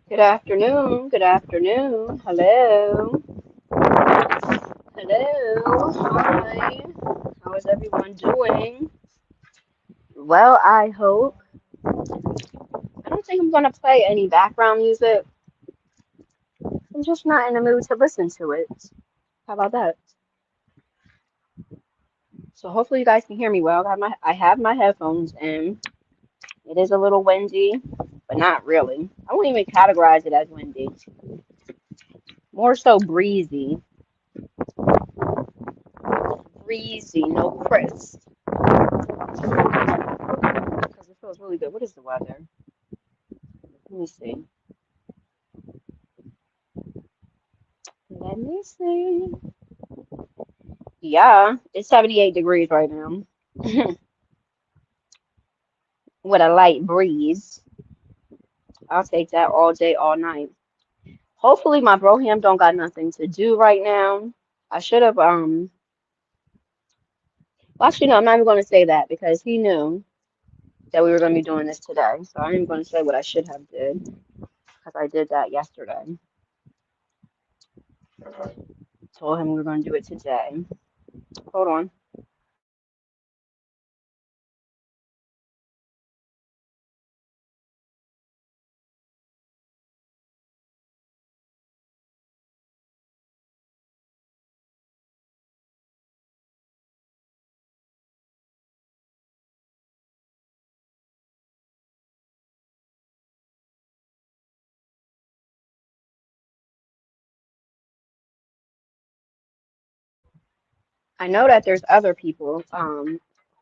Good afternoon. Good afternoon. Hello. Hello. Hi. How is everyone doing? Well, I hope. I don't think I'm going to play any background music. I'm just not in the mood to listen to it. How about that? So hopefully you guys can hear me well. I have my headphones in. It is a little windy, but not really. I wouldn't even categorize it as windy. More so breezy. Breezy, no crisp. Because it feels really good. What is the weather? Let me see. Let me see. Yeah, it's 78 degrees right now with a light breeze. I'll take that all day, all night. Hopefully my broham don't got nothing to do right now. I should have well, actually no, I'm not even gonna say that because he knew that we were gonna be doing this today. So I'm even gonna say what I should have did because I did that yesterday. Told him we were gonna do it today. Hold on. I know that there's other people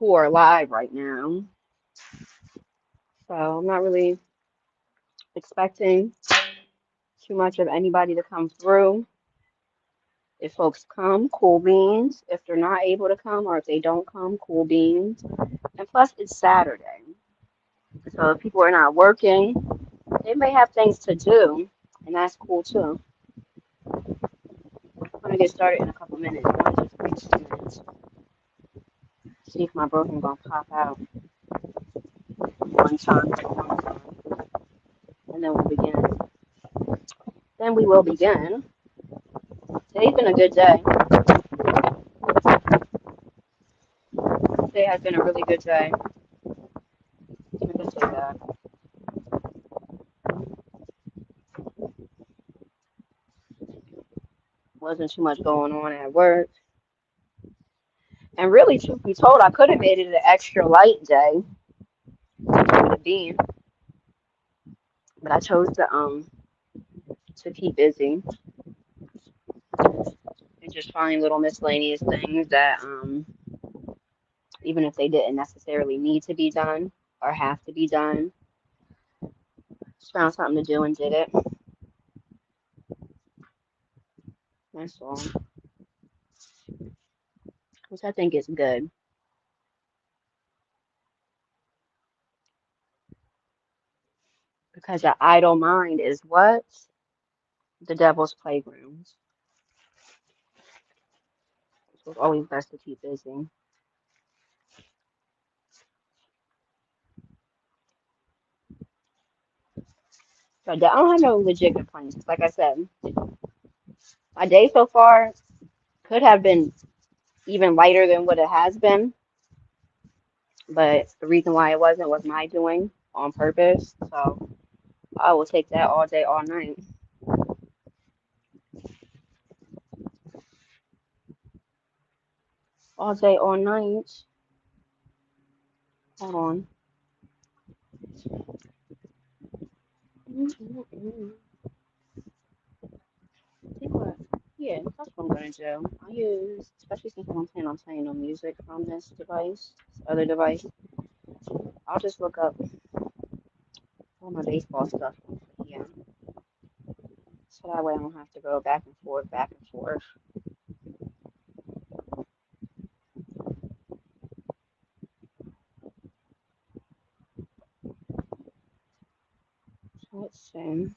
who are live right now. So I'm not really expecting too much of anybody to come through. If folks come, cool beans. If they're not able to come or if they don't come, cool beans. And plus, it's Saturday. So if people are not working, they may have things to do, and that's cool too. I'm gonna get started in a couple minutes. 1 to 3 minutes. See if my broken gonna pop out one time, and then we'll begin. Then we will begin. Today's been a good day. Today has been a really good day. I can say that. Wasn't too much going on at work. And really, truth be told, I could have made it an extra light day to be, but I chose to keep busy and just find little miscellaneous things that even if they didn't necessarily need to be done or have to be done, just found something to do and did it. That's all, which I think is good because the idle mind is what? The devil's playground. So it's always best to keep busy. So I don't have no legit complaints. Like I said, my day so far could have been even lighter than what it has been, but the reason why it wasn't was my doing on purpose. So I will take that all day, all night. All day, all night. Hold on. Think what? Yeah, that's what I'm gonna do. I'll use, especially since I'm planning on playing no music from this device, this other device. I'll just look up all my baseball stuff here, so that way I don't have to go back and forth, back and forth. So let's see.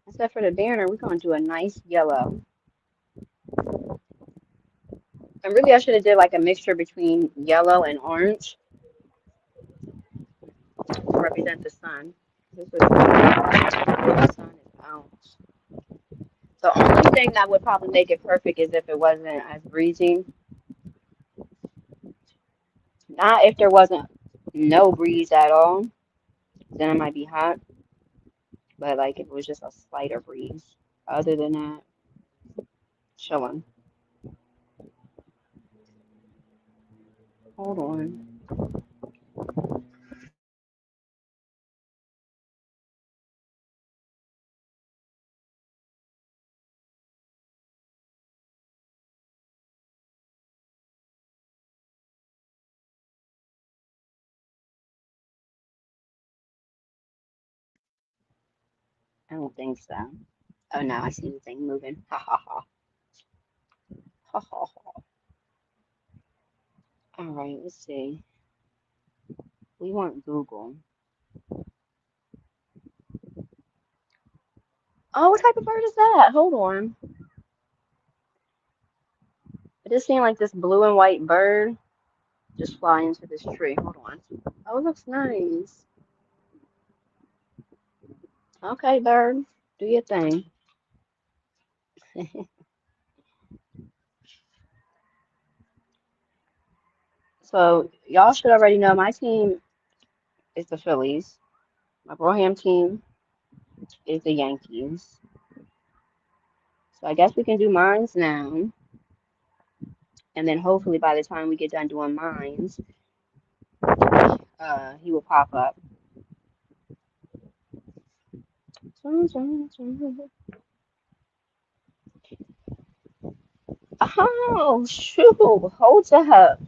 Except for the banner, we're gonna do a nice yellow. And really, I should have did like a mixture between yellow and orange. to represent the sun. This is the sun is out. The only thing that would probably make it perfect is if it wasn't as breezy. Not if there wasn't no breeze at all, then it might be hot. But like if it was just a slighter breeze. Other than that, chilling. Hold on. I don't think so. Oh no, I see the thing moving. Ha ha ha. Ha ha ha. All right, let's see. We want Google. Oh, what type of bird is that? Hold on. It just seemed like this blue and white bird just fly into this tree. Hold on. Oh, it looks nice. Okay, bird, do your thing. So y'all should already know my team is the Phillies. My Broham team is the Yankees. So I guess we can do mines now. And then hopefully by the time we get done doing mines, he will pop up. Oh, shoot. Hold up.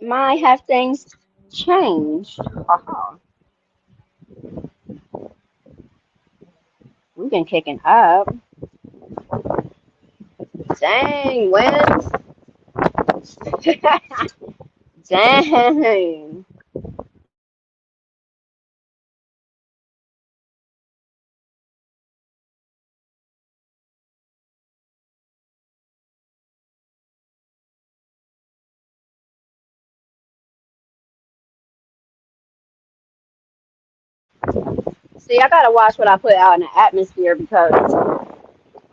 My have things changed. Haha. We've been kicking up. Dang, wins. Dang. See, I gotta watch what I put out in the atmosphere because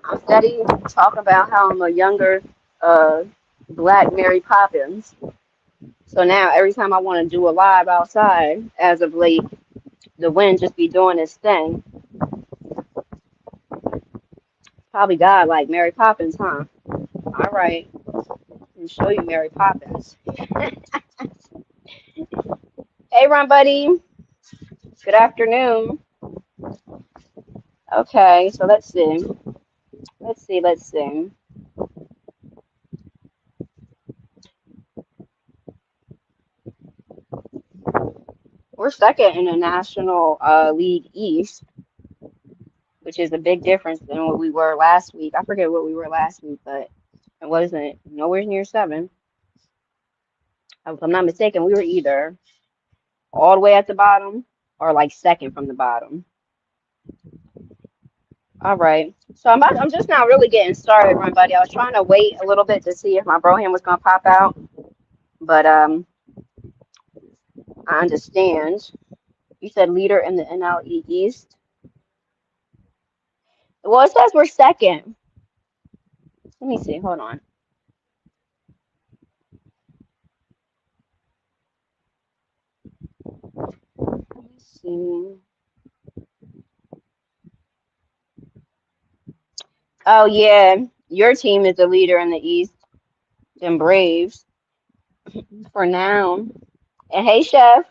I'm steady talking about how I'm a younger uh black Mary Poppins. So now every time I want to do a live outside, as of late, the wind just be doing its thing. Probably God like Mary Poppins, huh? All right, I'll show you Mary Poppins. Hey, Run Buddy. Good afternoon. Okay, so let's see. Let's see. We're second in the National League East, which is a big difference than what we were last week. I forget what we were last week, but it wasn't nowhere near seven. If I'm not mistaken, we were either all the way at the bottom or like second from the bottom. All right. So I'm just now really getting started, everybody. I was trying to wait a little bit to see if my Broham was gonna pop out, but I understand. You said leader in the NLE East. Well, it says we're second. Let me see. Hold on. Let me see. Oh yeah, your team is the leader in the East, them Braves for now. And hey, Chef,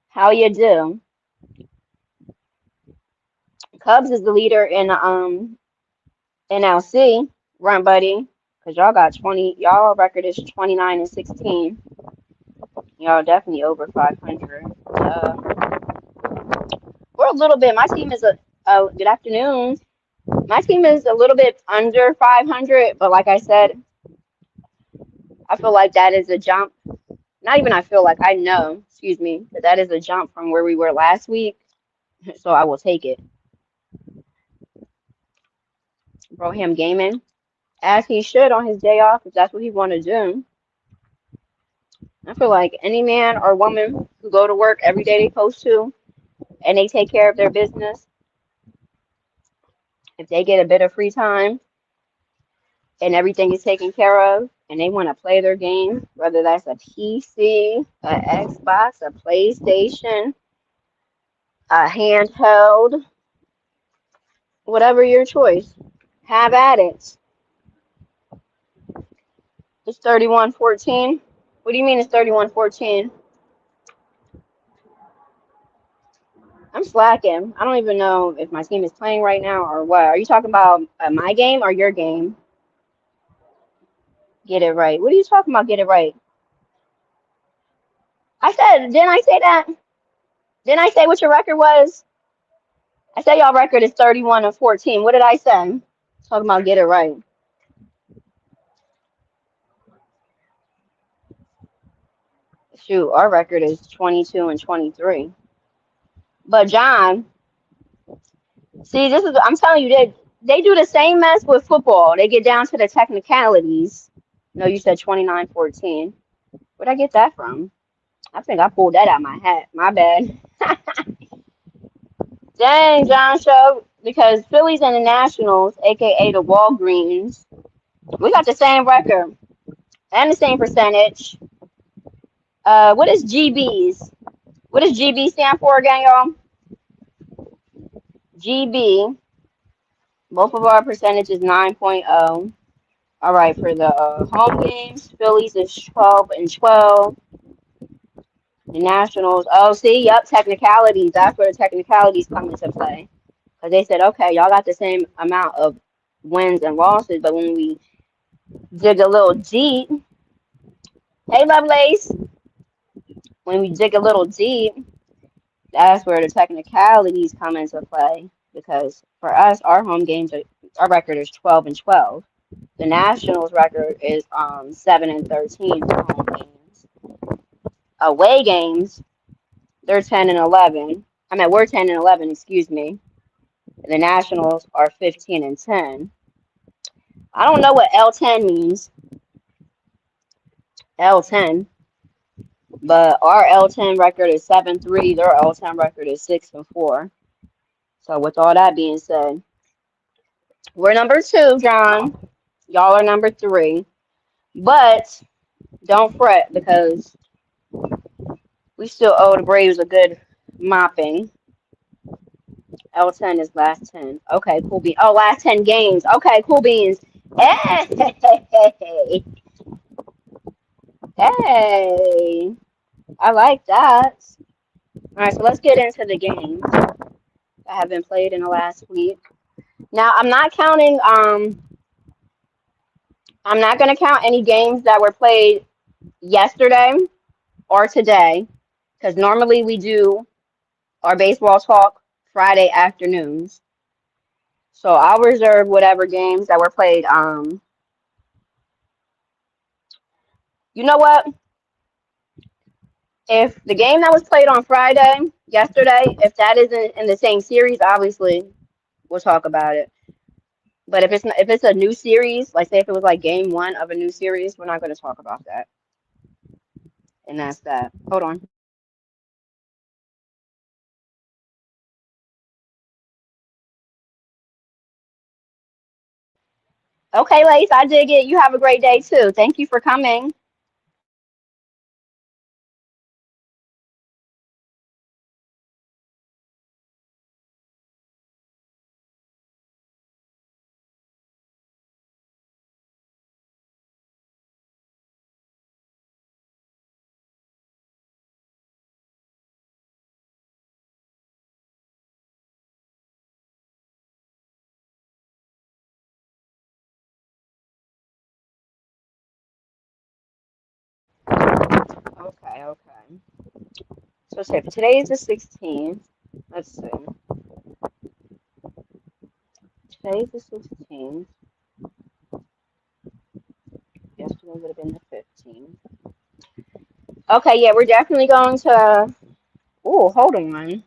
how you do? Cubs is the leader in NLC, run buddy, because y'all got 20. Y'all record is 29-16. Y'all definitely over 500. We're a little bit. My team is a good afternoon. My team is a little bit under 500, but like I said, I feel like that is a jump. Not even I feel like I know, excuse me, that is a jump from where we were last week. So I will take it. Broham Gaming, as he should on his day off, if that's what he want to do. I feel like any man or woman who go to work every day they supposed to and they take care of their business, if they get a bit of free time and everything is taken care of and they want to play their game, whether that's a PC, a Xbox, a PlayStation, a handheld, whatever your choice, have at it. It's 31-14. What do you mean it's 31-14? I'm slacking. I don't even know if my team is playing right now or what. Are you talking about my game or your game? Get it right. What are you talking about? Get it right. I said, didn't I say that? Didn't I say what your record was? I said y'all record is 31-14. What did I say? Talking about get it right. Shoot, our record is 22-23. But John, see, this is I'm telling you, they do the same mess with football. They get down to the technicalities. No, you said 29-14. Where'd I get that from? I think I pulled that out of my hat. My bad. Dang, John Show. Because Phillies and the Nationals, aka the Walgreens, we got the same record and the same percentage. What is GBs? What does GB stand for again, y'all? GB. Both of our percentage is 9.0. All right, for the home games, Phillies is 12-12. The Nationals, oh, see, yep, technicalities. That's where the technicalities come into play. Because they said, okay, y'all got the same amount of wins and losses, but when we dig a little deep, hey, Lovelace, when we dig a little deep, that's where the technicalities come into play. Because for us, our home games, our record is 12-12. The Nationals record is 7-13 for home games. Away games, they're 10-11. I mean, we're 10-11, excuse me. The Nationals are 15-10. I don't know what L10 means. L10. But our L10 record is 7-3. Their L10 record is 6-4. So with all that being said, we're number 2, John. Y'all are number 3. But don't fret because we still owe the Braves a good mopping. L10 is last 10. Okay, cool beans. Oh, last 10 games. Okay, cool beans. Hey, hey, I like that. All right, so let's get into the games that have been played in the last week. Now, I'm not counting. I'm not going to count any games that were played yesterday or today, because normally we do our baseball talk Friday afternoons. So I'll reserve whatever games that were played. You know what? If the game that was played on Friday, yesterday, if that isn't in the same series, obviously we'll talk about it. But if it's a new series, like say if it was like game 1 of a new series, we're not going to talk about that. And that's that. Hold on. Okay, Lace, I dig it. You have a great day too. Thank you for coming. Okay, okay. So say for today is the 16th. Let's see. Today's the 16th. Yesterday would have been the 15th. Okay, yeah, we're definitely going to. Oh, hold on.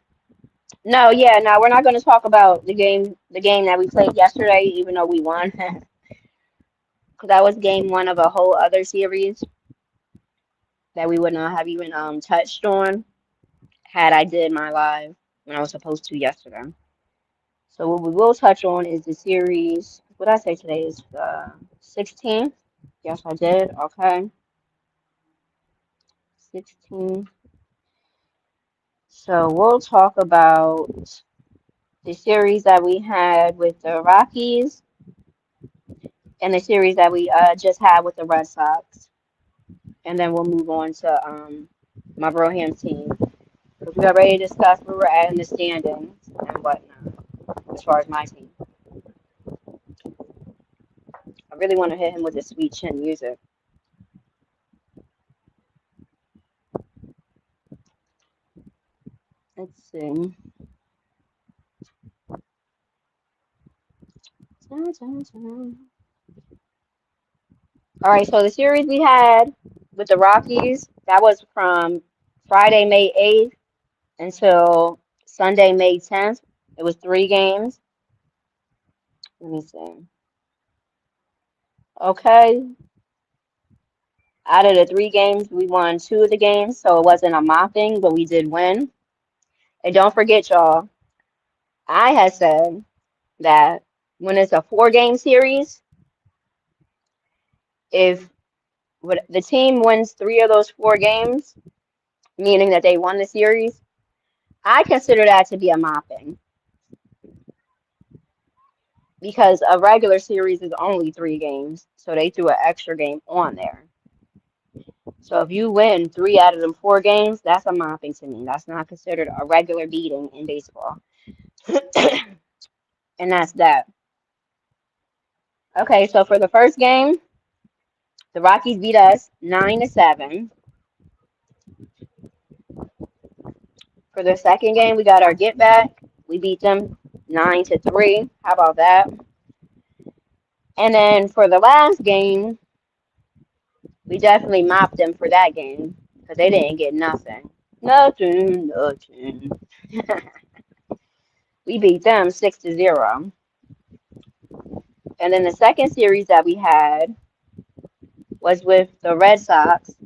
No, yeah, no, we're not going to talk about the game that we played yesterday, even though we won, because that was game 1 of a whole other series. that we would not have even touched on had I did my live when I was supposed to yesterday. So what we will touch on is the series. What I say today is the 16th. Yes, I did. Okay, 16. So we'll talk about the series that we had with the Rockies and the series that we just had with the Red Sox, and then we'll move on to my Broham team. Because we already discussed where we're at in the standings and whatnot as far as my team. I really want to hit him with the sweet chin music. Let's see. Dun, dun, dun. All right, so the series we had with the Rockies, that was from Friday, May 8th until Sunday, May 10th. It was 3 games. Let me see. Okay, out of the 3 games, we won 2 of the games, so it wasn't a mopping, but we did win. And don't forget, y'all, I had said that when it's a 4 game series, if the team wins 3 of those 4 games, meaning that they won the series, I consider that to be a mopping because a regular series is only 3 games, so they threw an extra game on there. So if you win 3 out of them 4 games, that's a mopping to me. That's not considered a regular beating in baseball. And that's that. Okay, so for the first game, the Rockies beat us 9-7. For the second game, we got our get back. We beat them 9-3. How about that? And then for the last game, we definitely mopped them for that game because they didn't get nothing. Nothing. We beat them 6-0. And then the second series that we had was with the Red Sox.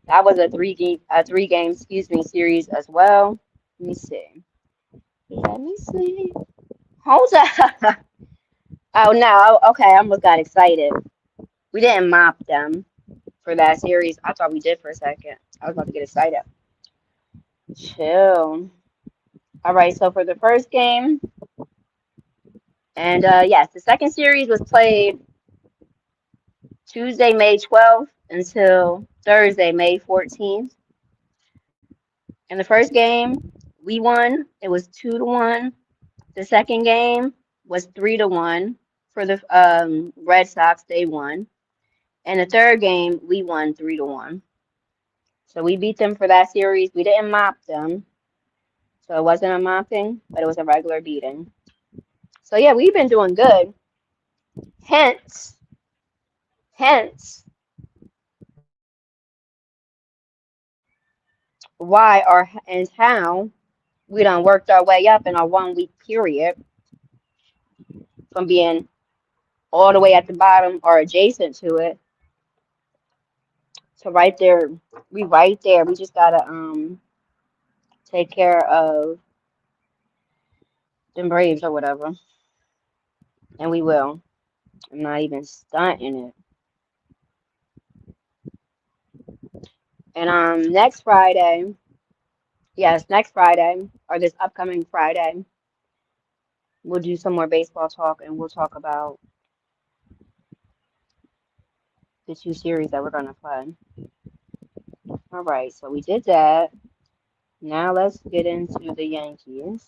That was a three game series as well. Let me see. Let me see. Hold up. Oh no. Okay, I almost got excited. We didn't mop them for that series. I thought we did for a second. I was about to get excited. Chill. All right, so for the first game, and yes, the second series was played Tuesday, May 12th until Thursday, May 14th. In the first game, we won. It was 2-1. The second game was 3-1 for the Red Sox. They won. And the third game, we won 3-1. So we beat them for that series. We didn't mop them. So it wasn't a mopping, but it was a regular beating. So yeah, we've been doing good. Hence, why or and how we done worked our way up in a 1 week period from being all the way at the bottom or adjacent to it to right there. We right there. We just gotta take care of them Braves or whatever. And we will. I'm not even stunting it. And next Friday, yes, next Friday or this upcoming Friday, we'll do some more baseball talk and we'll talk about the 2 series that we're gonna play. All right, so we did that. Now let's get into the Yankees.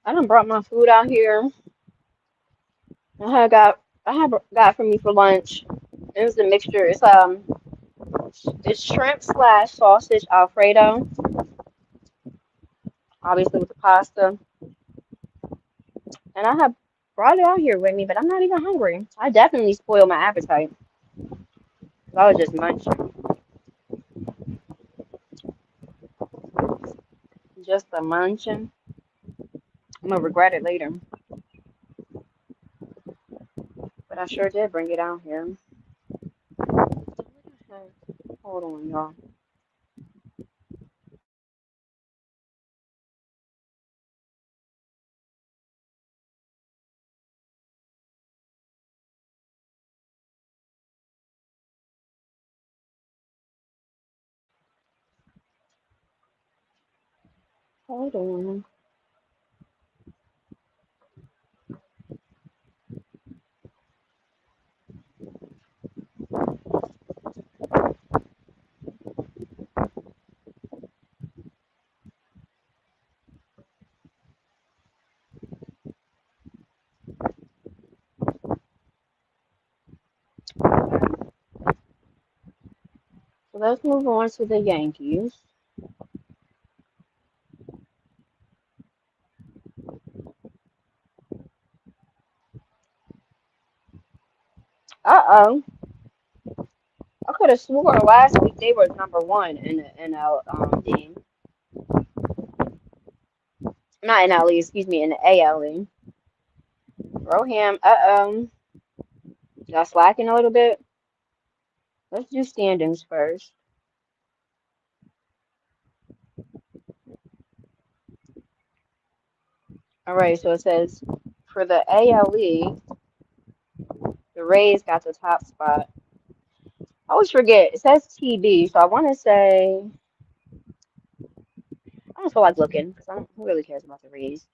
I done brought my food out here. I had got for me for lunch. It was a mixture. It's shrimp slash sausage Alfredo, obviously with the pasta. And I have brought it out here with me, but I'm not even hungry. I definitely spoiled my appetite. I was just munching. Just a munching. I'm gonna regret it later. But I sure did bring it out here. Hold on, y'all. Hold on. So let's move on to the Yankees. Uh-oh. I could have swore last week they were number one in the NL not NL, excuse me, in the AL. Roham, y'all slacking a little bit. Let's do standings first. All right, so it says for the ALE, the Rays got the top spot. I always forget. It says TB, so I want to say I don't feel like looking because I don't who really cares about the Rays.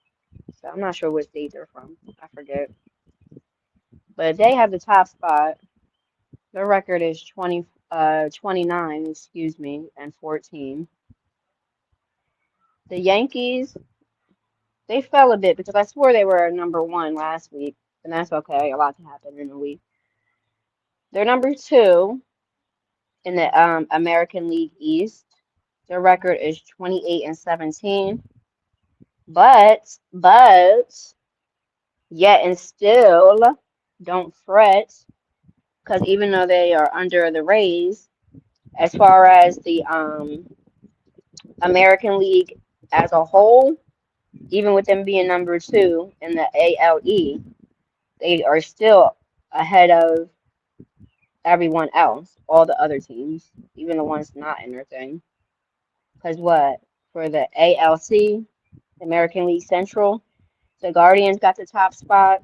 So I'm not sure what state they're from. I forget. But they have the top spot. Their record is 29, excuse me, and 14. The Yankees, they fell a bit because I swore they were number one last week, and that's okay. A lot can happen in a week. They're number two in the American League East. Their record is 28 and 17. But yet and still, don't fret, because even though they are under the Rays, as far as the American League as a whole, even with them being number two in the ALE, they are still ahead of everyone else, all the other teams, even the ones not in their thing. Because what? For the ALC, American League Central, the Guardians got the top spot,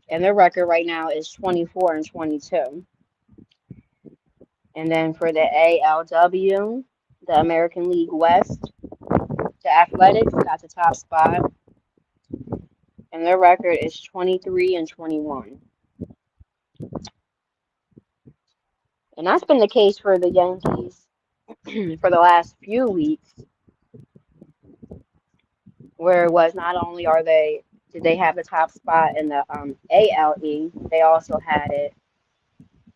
and their record right now is 24 and 22. And then for the ALW, the American League West, the Athletics got the top spot, and their record is 23 and 21. And that's been the case for the Yankees for the last few weeks, where it was not only did they have the top spot in the ALE, they also had it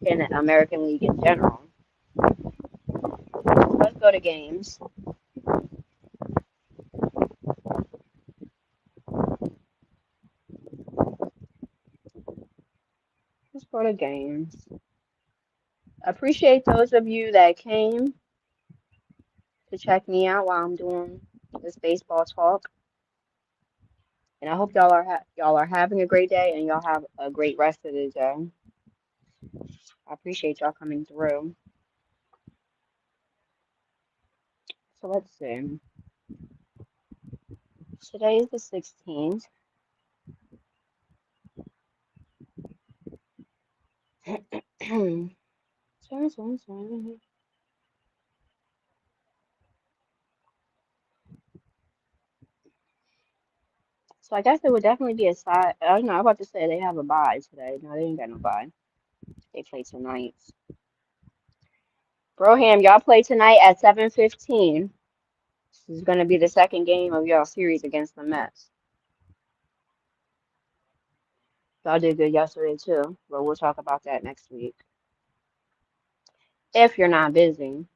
in the American League in general. Let's go to games. Let's go to games. Appreciate those of you that came to check me out while I'm doing this baseball talk. And I hope y'all are having a great day and y'all have a great rest of the day. I appreciate y'all coming through. So let's see. Today is the 16th. So I guess it would definitely be a side. I don't know. I'm about to say they have a bye today. No, they ain't got no bye. They play tonight. Broham, y'all play tonight at 7:15. This is going to be the second game of y'all series against the Mets. Y'all did good yesterday too, but we'll talk about that next week. If you're not busy,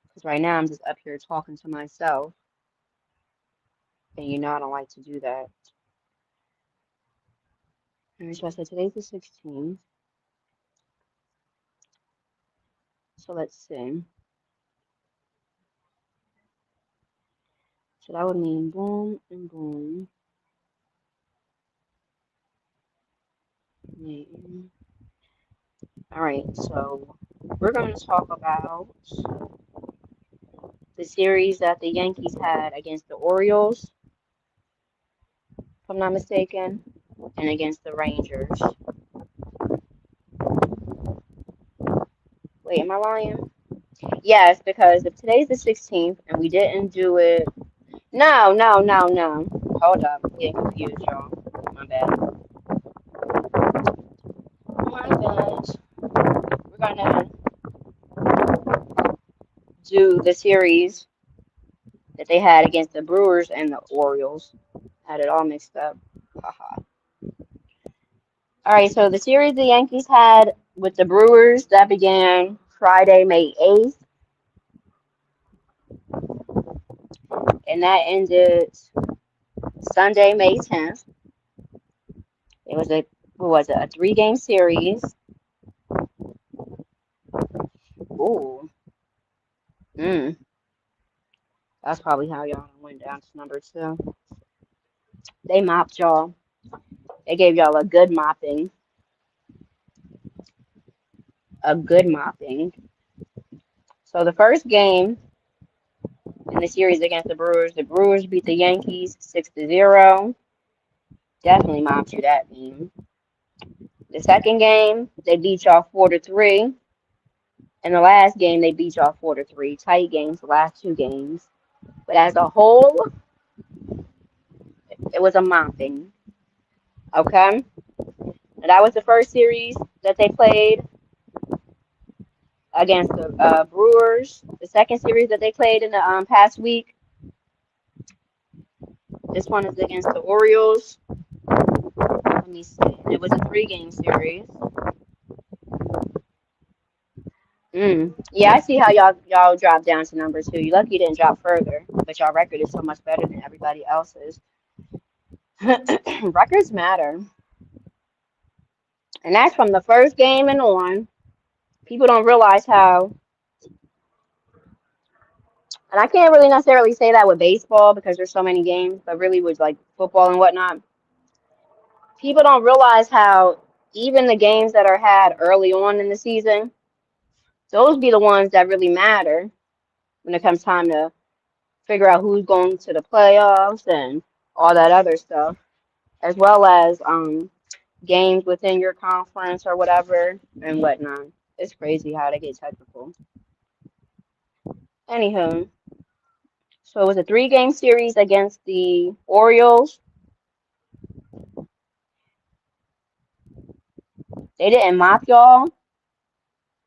because right now I'm just up here talking to myself, and you know I don't like to do that. And so I said today's the 16th. So let's see. So that would mean boom and boom. Yeah. All right, so we're going to talk about the series that the Yankees had against the Orioles, if I'm not mistaken, and against the Rangers. Wait, am I lying? Yes, because if today's the 16th and we didn't do it. No, no, no, no. Hold up. I'm getting confused, y'all. My bad. My bad. We're going to do the series that they had against the Brewers and the Orioles. Had it all mixed up. Haha. All right, so the series the Yankees had with the Brewers that began Friday, May 8th, and that ended Sunday, May 10th. It was a what was it? A 3-game series. Ooh, mm, that's probably how y'all went down to number 2. They mopped y'all. They gave y'all a good mopping. A good mopping. So the first game in the series against the Brewers beat the Yankees 6-0. Definitely mopped you that game. The second game, they beat y'all 4-3. And the last game, they beat y'all 4-3. Tight games, the last 2 games. But as a whole, it was a mopping. Okay? And that was the first series that they played against the Brewers. The second series that they played in the past week, this one is against the Orioles. Let me see. It was a 3-game series. Yeah, I see how y'all dropped down to number 2. You lucky you didn't drop further, but y'all record is so much better than everybody else's. Records matter, and that's from the first game and on. People don't realize how, and I can't really necessarily say that with baseball because there's so many games, but really with like football and whatnot, people don't realize how even the games that are had early on in the season, those be the ones that really matter when it comes time to figure out who's going to the playoffs and all that other stuff, as well as games within your conference or whatever and whatnot. It's crazy how they get technical. Anywho, so it was a 3-game series against the Orioles. They didn't mop y'all,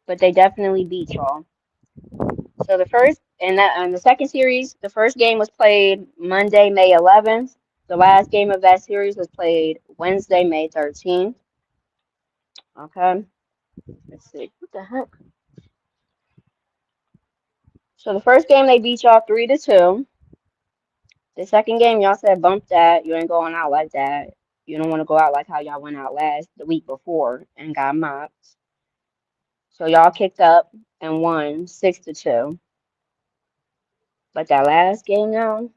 but they definitely beat y'all. So the first and the second series, the first game was played Monday, May 11th. The last game of that series was played Wednesday, May 13th. Okay, let's see. What the heck? So the first game they beat y'all 3-2. The second game y'all said bump that. You ain't going out like that. You don't want to go out like how y'all went out the week before and got mopped. So y'all kicked up and won 6-2. But that last game now,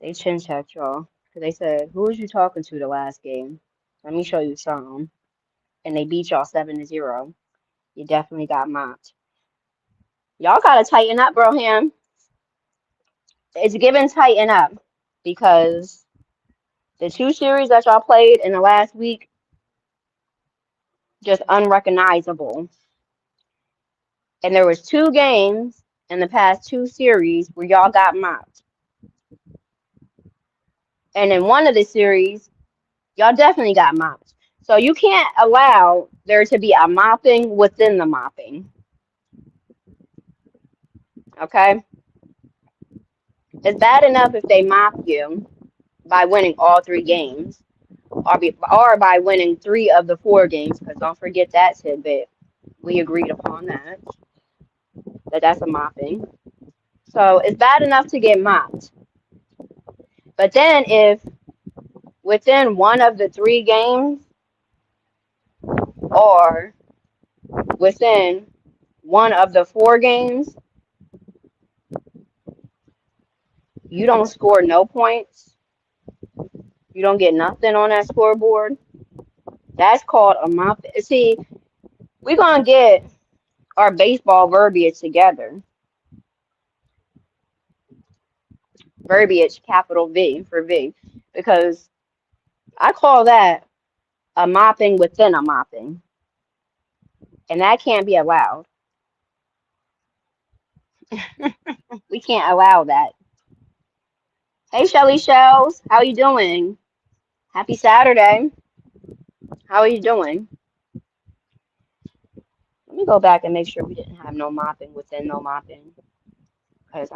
they chin checked y'all. Because they said, who was you talking to the last game? Let me show you some. And they beat y'all 7-0. You definitely got mopped. Y'all gotta tighten up, Broham. It's given tighten up because the 2 series that y'all played in the last week, just unrecognizable. And there was 2 games in the past 2 series where y'all got mopped. And in one of the series, y'all definitely got mopped. So you can't allow there to be a mopping within the mopping. Okay? It's bad enough if they mop you by winning all 3 games or by winning 3 of the 4 games, because don't forget that tidbit. We agreed upon that that's a mopping. So it's bad enough to get mopped. But then if within one of the 3 games or within one of the 4 games, You don't score no points. You don't get nothing on that scoreboard. That's called a mop. See, we're gonna get our baseball verbiage together. Verbiage, capital V for V, because I call that a mopping within a mopping, and that can't be allowed. We can't allow that. Hey, Shelly Shells, how you doing? Happy Saturday. How are you doing? Let me go back and make sure we didn't have no mopping within no mopping, because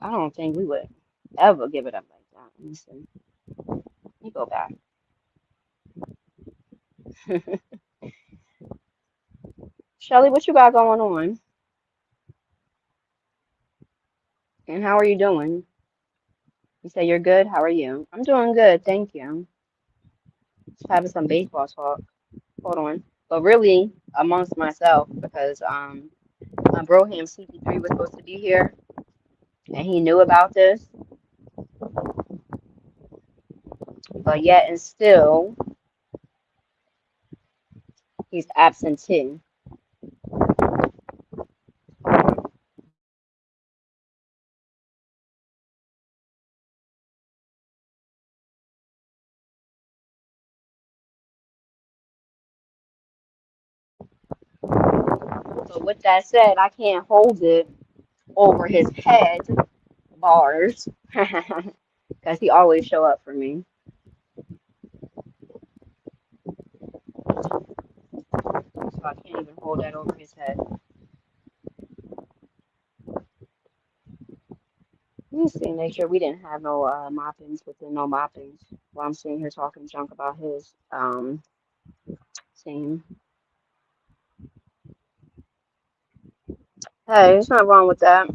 I don't think we would ever give it up like that. Let me see. Let me go back. Shelly, what you got going on? And how are you doing? You say you're good. How are you? I'm doing good, thank you. Just having some baseball talk. Hold on. But really amongst myself because my Broham CP3 was supposed to be here and he knew about this, but yet and still he's absentee. So with that said, I can't hold it over his head bars because he always show up for me. So I can't even hold that over his head. Let me see, make sure we didn't have no moppings within no moppings while I'm sitting here talking junk about his team. Hey, there's nothing wrong with that.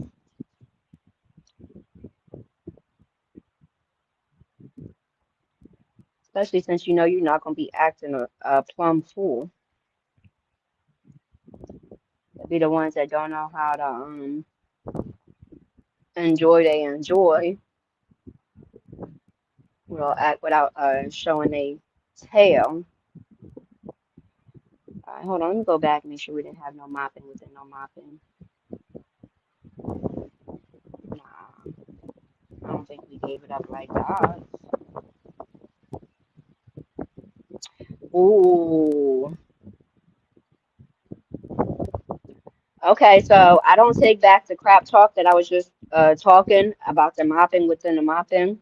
Especially since you know you're not gonna be acting a plumb fool. They'll be the ones that don't know how to enjoy they enjoy. Will act without showing a tail. All right, hold on, let me go back and make sure we didn't have no mopping within no mopping. Nah, I don't think we gave it up like that. Ooh. Okay, so I don't take back the crap talk that I was just talking about the mopping within the mopping,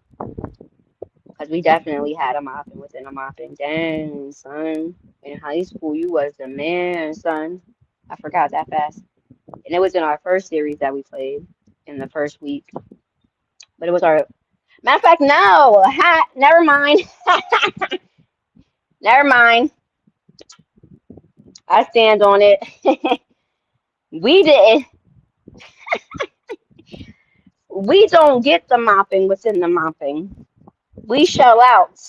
because we definitely had a mopping within a mopping. Dang, son. In high school, you was the man, son. I forgot that fast. And it was in our first series that we played in the first week. But it was our matter of fact, no. Ha, never mind. Never mind. I stand on it. We didn't. We don't get the mopping within the mopping. We shell out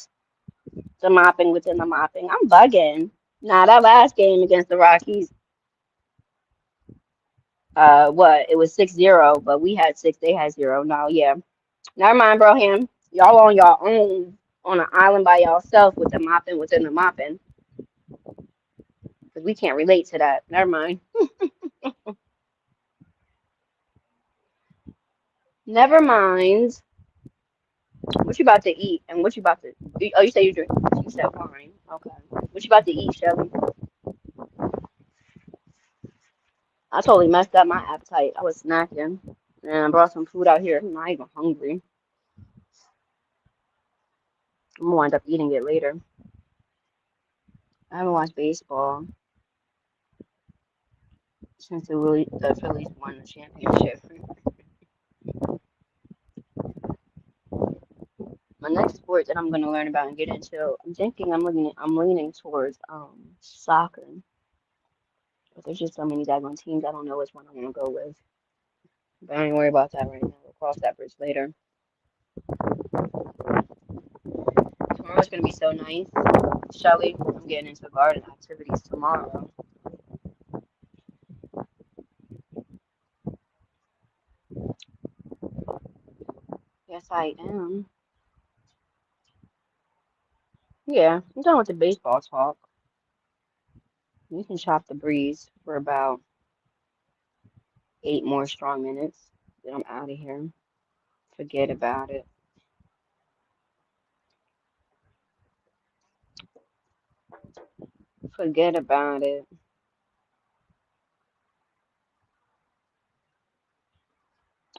the mopping within the mopping. I'm bugging. Nah, that last game against the Rockies, what? It was 6-0, but we had six, they had zero. No, yeah. Never mind, Broham. Y'all on your own on an island by yourself with the mopping within the mopping. Because we can't relate to that. Never mind. Never mind. What you about to eat and what you about to oh you say you drink you said wine. Okay. What you about to eat, Shelly? I totally messed up my appetite. I was snacking and I brought some food out here. I'm not even hungry. I'm gonna wind up eating it later. I haven't watched baseball since the Phillies won the championship. My next sport that I'm gonna learn about and get into, I'm leaning towards soccer. But there's just so many daggone teams I don't know which one I wanna go with. But I ain't worry about that right now. We'll cross that bridge later. Tomorrow's gonna be so nice. Shelly, I'm getting into garden activities tomorrow. Yes, I am. Yeah, I'm done with the baseball talk. We can chop the breeze for about 8 more strong minutes. Then I'm out of here. Forget about it. Forget about it.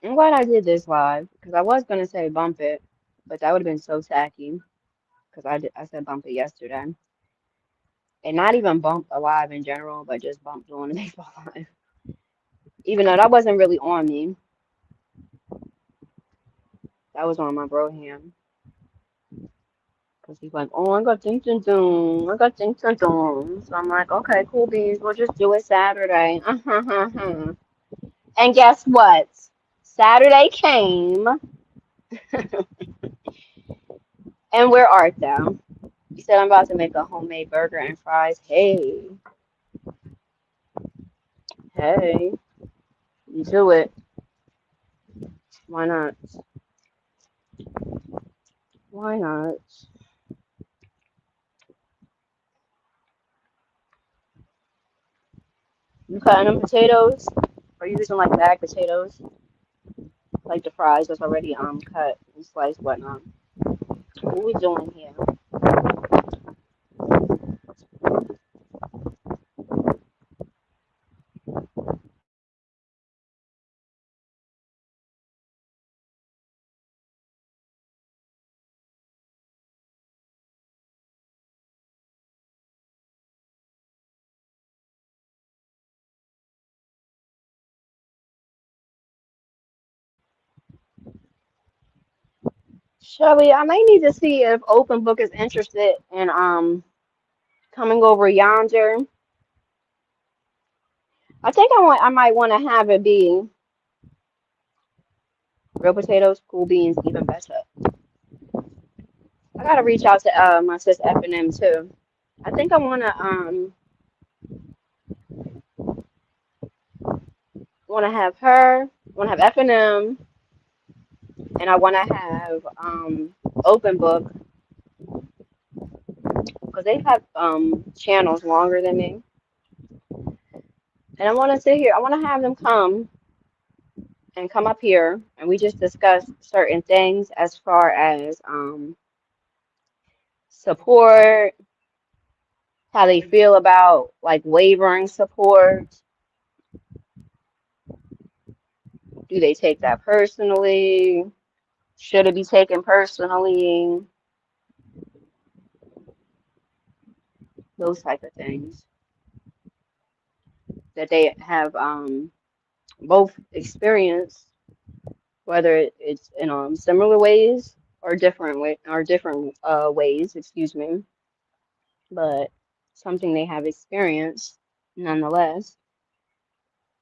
I'm glad I did this live because I was gonna say bump it, but that would have been so tacky because I said bump it yesterday, and not even bump a live in general, but just bump doing the baseball live. Even though that wasn't really on me, that was on my bro hand because he's like, oh, I got things to do, I got things to do. So I'm like, okay, cool beans, we'll just do it Saturday. And guess what? Saturday came, and where art thou? You said I'm about to make a homemade burger and fries. Hey, hey, you do it. Why not? Why not? You cutting them potatoes? Or you using like bag potatoes? Like the fries that's already cut and sliced, whatnot. What we doing here? Shelly, I may need to see if Open Book is interested in coming over yonder. I think I might want to have it be real potatoes, cool beans, even better. I gotta reach out to my sis F and M too. I think I wanna have her, wanna have F and I wanna have Open Book because they have channels longer than me, and I wanna sit here. I wanna have them come up here and we just discuss certain things as far as support, how they feel about like wavering support. Do they take that personally? Should it be taken personally? Those type of things that they have both experienced, whether it's in similar ways or different ways, excuse me, but something they have experienced nonetheless.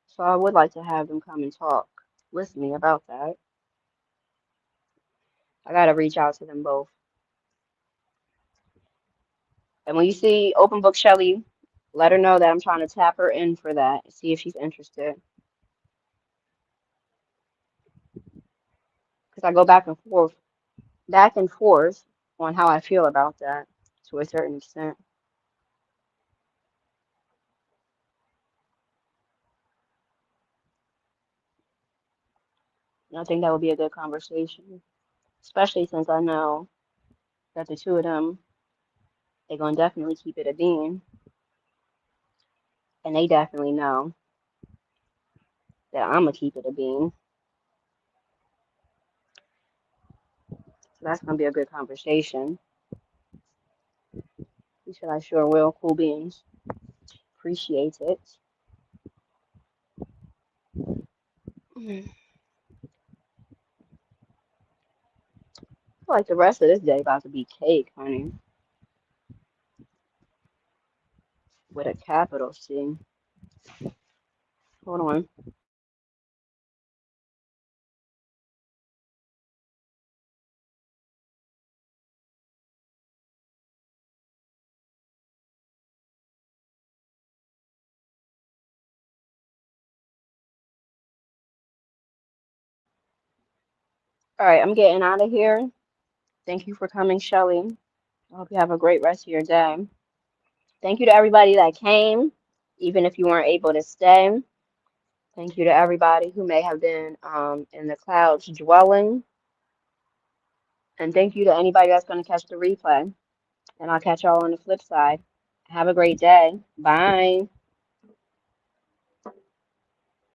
So I would like to have them come and talk with me about that. I gotta reach out to them both. And when you see Open Book Shelly, let her know that I'm trying to tap her in for that, see if she's interested. Because I go back and forth on how I feel about that to a certain extent. And I think that would be a good conversation, especially since I know that the two of them, they're gonna definitely keep it a bean, and they definitely know that I'm gonna keep it a bean. So that's gonna be a good conversation. He said I sure will. Cool beans. Appreciate it. I feel like the rest of this day about to be cake, honey, with a capital C. Hold on. All right, I'm getting out of here. Thank you for coming, Shelly. I hope you have a great rest of your day. Thank you to everybody that came, even if you weren't able to stay. Thank you to everybody who may have been in the clouds dwelling. And thank you to anybody that's going to catch the replay. And I'll catch y'all on the flip side. Have a great day. Bye.